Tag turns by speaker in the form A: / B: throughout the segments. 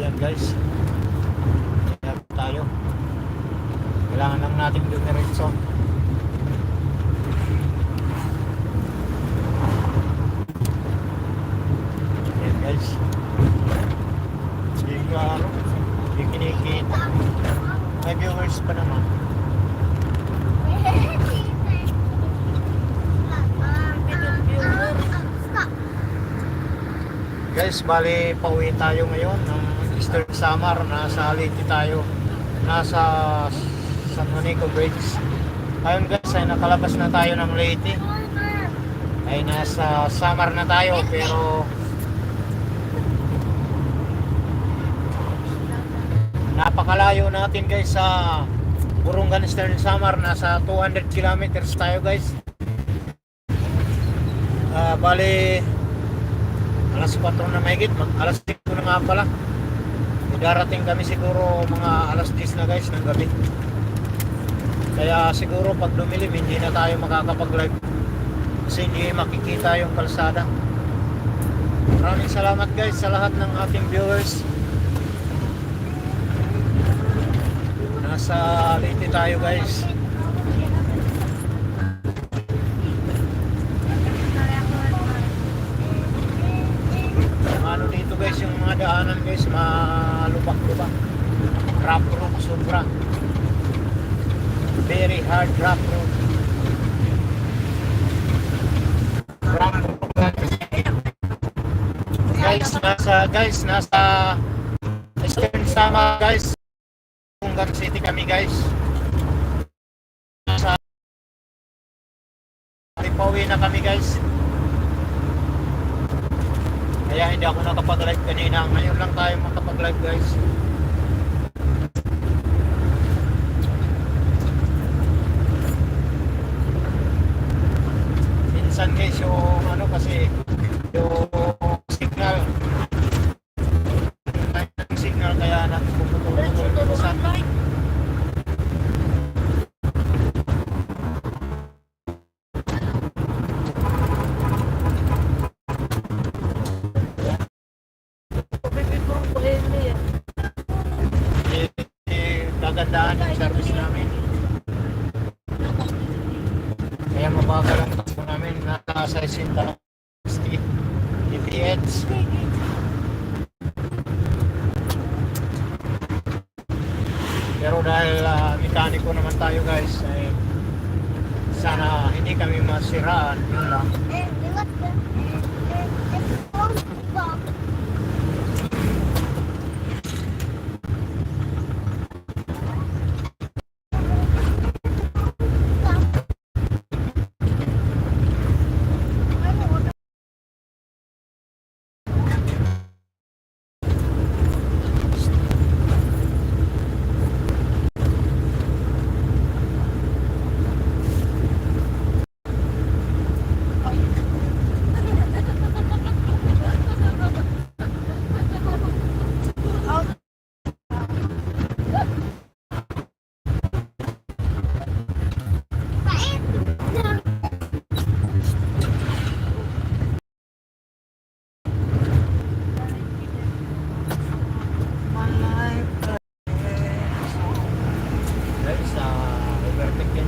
A: Ayan guys, kaya tayo. Kailangan lang natin dumiretso. Ayan guys, hindi klaro, hindi kinikita. May viewers pa naman. Guys, bali pauwi tayo ngayon ng Eastern Samar. Nasa Leyte tayo, nasa San Juanico Bridge. Ayun guys, ay nakalabas na tayo ng Leyte, ay nasa Samar na tayo. Pero napakalayo natin guys sa Burungan Eastern Samar. Nasa 200 kilometers tayo guys. Bali alas 4 na mahigit, alas 5 na nga pala. Darating kami siguro mga alas 10 na guys ng gabi. Kaya siguro pag dumilim hindi na tayo makakapag-live kasi hindi makikita yung kalsada. Maraming salamat guys sa lahat ng ating viewers. Nasa Leyte tayo guys. Ano dito guys, yung mga daanan guys, malubak-lubak. Rough road sobra. Very hard rough road. Nasa Eastern Samar guys. Burungan City kami guys. Nasa pauwi na kami guys. Kaya hindi ako nakapag-live kanina. Ngayon lang tayo makapag-live guys. Minsan guys yung ano kasi yung signal kaya nagpuputol-putol sa kagandaan ng service namin. Kaya mabagal ang takbo namin, nasa 60 kph. Pero dahil mekaniko naman tayo guys, ay sana hindi kami masiraan. Yun lang.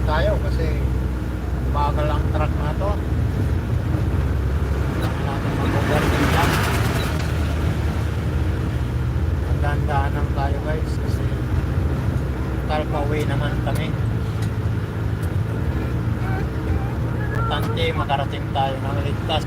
A: Tayo kasi bagal ang truck na to. Natin mag-overtake lang. Magdandaan lang tayo guys kasi pauwi naman kami. Importante makarating tayo ng ligtas.